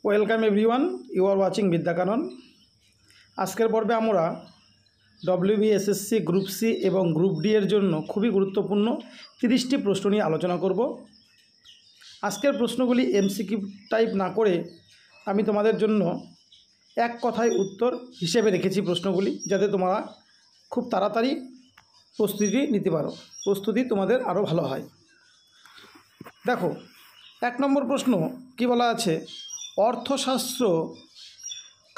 Welcome everyone, you are watching Vidyakanan. আজকের পর্বে আমরা ডব্লিউবিএসএসসি গ্রুপ সি এবং গ্রুপ ডি এর জন্য খুবই গুরুত্বপূর্ণ 30টি প্রশ্ন নিয়ে আলোচনা করব। আজকের প্রশ্নগুলি এমসিকিউ টাইপ না করে আমি তোমাদের জন্য এক কথায় উত্তর হিসেবে রেখেছি প্রশ্নগুলি, যাতে তোমরা খুব তাড়াতাড়ি প্রস্তুতি নিতে পারো, প্রস্তুতি তোমাদের আরও ভালো হয়। দেখো, 1 নম্বর প্রশ্ন কি বলা আছে? অর্থশাস্ত্র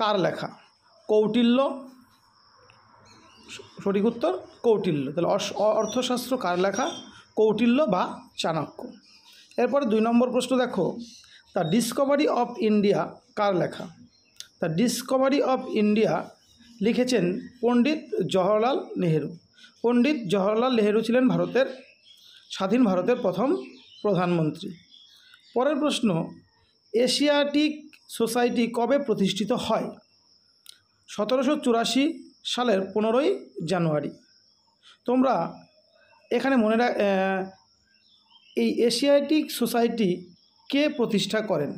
কার লেখা? কৌটিল্য। সঠিক উত্তর কৌটিল্য। তাহলে অর্থশাস্ত্র কার লেখা? কৌটিল্য বা চাণক্য। এরপরে 2 নম্বর প্রশ্ন দেখো, দ্য ডিসকভারি অফ ইন্ডিয়া কার লেখা? দ্য ডিসকভারি অফ ইন্ডিয়া লিখেছেন পণ্ডিত জওহরলাল নেহেরু। পণ্ডিত জওহরলাল নেহেরু ছিলেন স্বাধীন ভারতের প্রথম প্রধানমন্ত্রী। পরের প্রশ্ন, এশিয়াটিক সোসাইটি কবে প্রতিষ্ঠিত হয়? 1784 সালের 15ই জানুয়ারি। তোমরা এখানে এই এশিয়াটিক সোসাইটি কে প্রতিষ্ঠা করেন?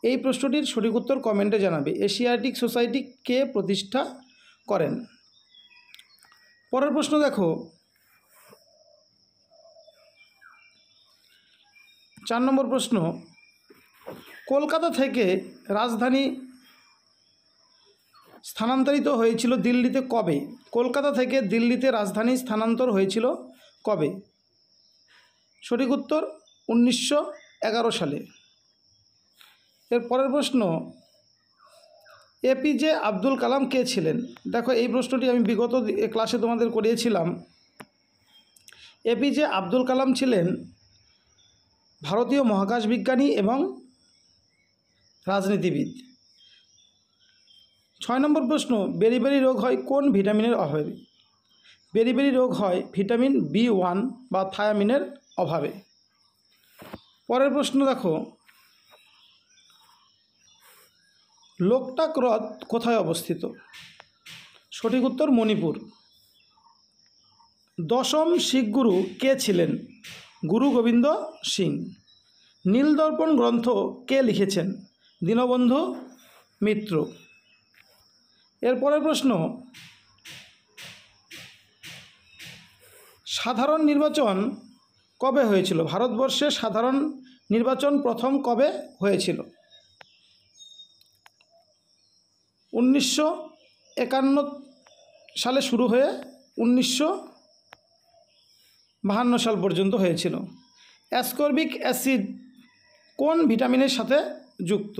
এই প্রশ্নটির সঠিক উত্তর কমেন্টে জানাবে। এশিয়াটিক সোসাইটি কে প্রতিষ্ঠা করেন? পরের প্রশ্ন দেখো, 4 নম্বর প্রশ্ন, কলকাতা থেকে রাজধানী স্থানান্তরিত হয়েছিল দিল্লিতে কবে? কলকাতা থেকে দিল্লিতে রাজধানী স্থানান্তর হয়েছিল কবে? সঠিক উত্তর 1911 সালে। এর পরের প্রশ্ন, এপিজে আব্দুল কালাম কে ছিলেন? দেখো, এই প্রশ্নটি আমি বিগত ক্লাসে তোমাদের করিয়েছিলাম। এপিজে আব্দুল কালাম ছিলেন ভারতীয় মহাকাশ বিজ্ঞানী এবং রাজনীতিবিদ। 6 নম্বর প্রশ্ন, বেরিবেরি রোগ হয় কোন ভিটামিনের অভাবে? বেরিবেরি রোগ হয় ভিটামিন B1 বা থায়ামিনের অভাবে। পরের প্রশ্ন দেখো, লোকটাক হ্রদ কোথায় অবস্থিত? সঠিক উত্তর মণিপুর। 10ম শিখ গুরু কে ছিলেন? গুরু গোবিন্দ সিং। নীলদর্পণ গ্রন্থ কে লিখেছেন? দীনবন্ধু মিত্র। এরপরের প্রশ্ন, সাধারণ নির্বাচন কবে হয়েছিল? ভারতবর্ষে সাধারণ নির্বাচন প্রথম কবে হয়েছিল? 1951 সালে শুরু হয়ে 1952 সাল পর্যন্ত হয়েছিল। অ্যাসকর্বিক অ্যাসিড কোন ভিটামিনের সাথে যুক্ত?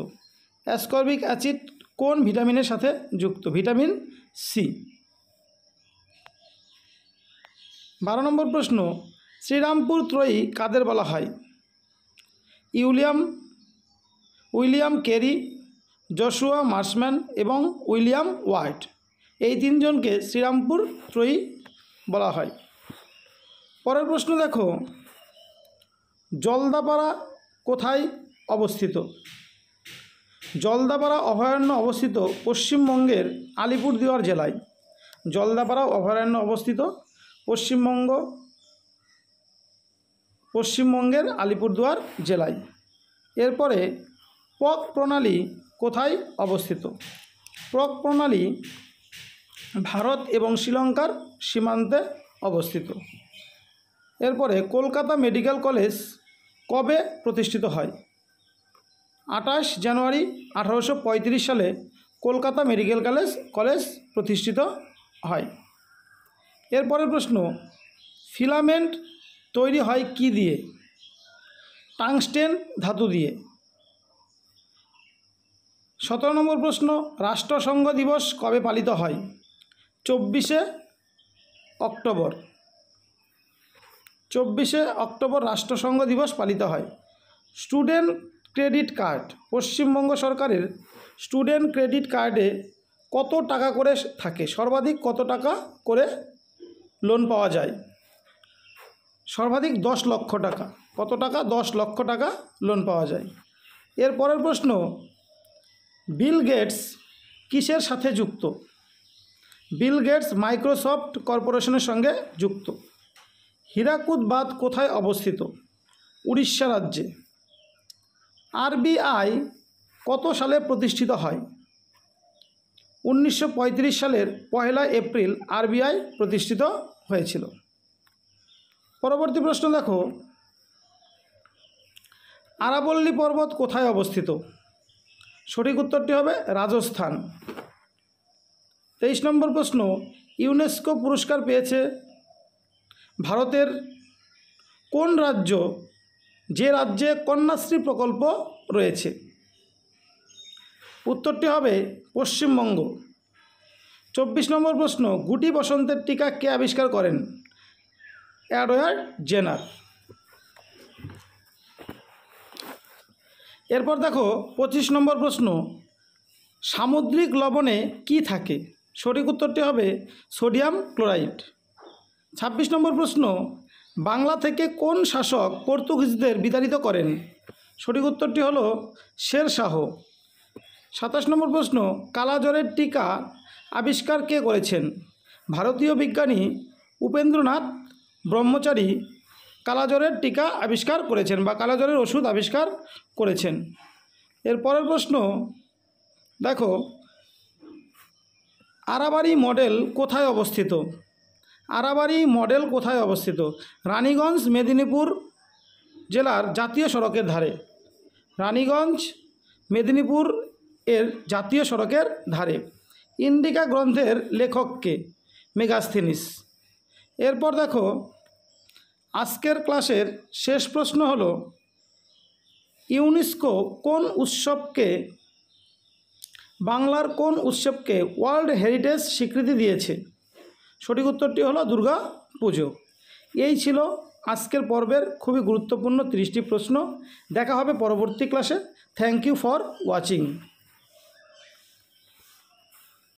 অ্যাসকর্বিক অ্যাসিড কোন ভিটামিনের সাথে যুক্ত? Vitamin C. 12 নম্বর প্রশ্ন, শ্রীরামপুর ত্রয়ী কাদের বলা হয়? উইলিয়াম ক্যারি, জশুয়া মার্শম্যান এবং উইলিয়াম হোয়াইট। এই 3 জনকে শ্রীরামপুর ত্রয়ী বলা হয়। পরের প্রশ্ন দেখো, জলদাপাড়া কোথায় অবস্থিত? জলদাপাড়া অভয়ারণ্য অবস্থিত পশ্চিমবঙ্গের আলিপুরদুয়ার জেলায়। জলদাপাড়া অভয়ারণ্য অবস্থিত পশ্চিমবঙ্গের আলিপুরদুয়ার জেলায়। এরপরে পক প্রণালী কোথায় অবস্থিত? পক প্রণালী ভারত এবং শ্রীলঙ্কার সীমান্তে অবস্থিত। এরপরে কলকাতা মেডিকেল কলেজ কবে প্রতিষ্ঠিত হয়? 28 জানুয়ারি 1835 সালে কলকাতা মেডিকেল কলেজ প্রতিষ্ঠিত হয়। এরপরের প্রশ্ন, ফিলামেন্ট তৈরি হয় কি দিয়ে? টাংস্টেন ধাতু দিয়ে। 17 নম্বর প্রশ্ন, রাষ্ট্রসংঘ দিবস কবে পালিত হয়? 24শে অক্টোবর। 24শে অক্টোবর রাষ্ট্রসংঘ দিবস পালিত হয়। স্টুডেন্ট ক্রেডিট কার্ড, পশ্চিমবঙ্গ সরকারের স্টুডেন্ট ক্রেডিট কার্ডে কত টাকা করে থাকে? সর্বাধিক কত টাকা করে লোন পাওয়া যায়? সর্বাধিক 10 লক্ষ টাকা। কত টাকা? 10 লক্ষ টাকা লোন পাওয়া যায়। এর পরের প্রশ্ন, বিল গেটস কিসের সাথে যুক্ত? বিল গেটস মাইক্রোসফট কর্পোরেশনের সঙ্গে যুক্ত। হীরাকুদ বাঁধ কোথায় অবস্থিত? উড়িষ্যা রাজ্যে। আরবিআই কত সালে প্রতিষ্ঠিত হয়? 1935 সালের 1 এপ্রিল আরবিআই প্রতিষ্ঠিত হয়েছিল। পরবর্তী প্রশ্ন দেখো, আরাবল্লী পর্বত কোথায় অবস্থিত? সঠিক উত্তরটি হবে রাজস্থান। 23 নম্বর প্রশ্ন, ইউনেস্কো পুরস্কার পেয়েছে ভারতের কোন রাজ্য, যে রাজ্যে কন্যাশ্রী প্রকল্প রয়েছে? উত্তরটি হবে পশ্চিমবঙ্গ। 24 নম্বর প্রশ্ন, গুটি বসন্তের টিকা কে আবিষ্কার করেন? Edward Jenner. এরপর দেখো 25 নম্বর প্রশ্ন, সামুদ্রিক লবণে কি থাকে? সঠিক উত্তরটি হবে সোডিয়াম ক্লোরাইড। 26 নম্বর প্রশ্ন, বাংলা থেকে কোন শাসক পর্তুগিজদের বিতাড়িত করেন? সঠিক উত্তরটি হলো শেরশাহ। 27 নম্বর প্রশ্ন, কালাজ্বরের টিকা আবিষ্কার কে করেছেন? ভারতীয় বিজ্ঞানী উপেন্দ্রনাথ ব্রহ্মচারী কালাজ্বরের টিকা আবিষ্কার করেছেন বা কালাজ্বরের ওষুধ আবিষ্কার করেছেন। এর পরের প্রশ্ন দেখো, আরাবারি মডেল কোথায় অবস্থিত? আরাবারি মডেল কোথায় অবস্থিত? রানীগঞ্জ, মেদিনীপুর জেলার জাতীয় সড়কের ধারে। রানীগঞ্জ, মেদিনীপুর এর জাতীয় সড়কের ধারে। ইন্ডিকা গ্রন্থের লেখককে? মেগাস্থেনিস। এরপর দেখো, আজকের ক্লাসের শেষ প্রশ্ন হলো, ইউনেস্কো কোন উৎসবকে, বাংলার কোন উৎসবকে ওয়ার্ল্ড হেরিটেজ স্বীকৃতি দিয়েছে? সঠিক উত্তরটি হলো দুর্গা পুজো। এই ছিল আজকের পর্বের খুবই গুরুত্বপূর্ণ 30টি প্রশ্ন। দেখা হবে পরবর্তী ক্লাসে। Thank you for watching.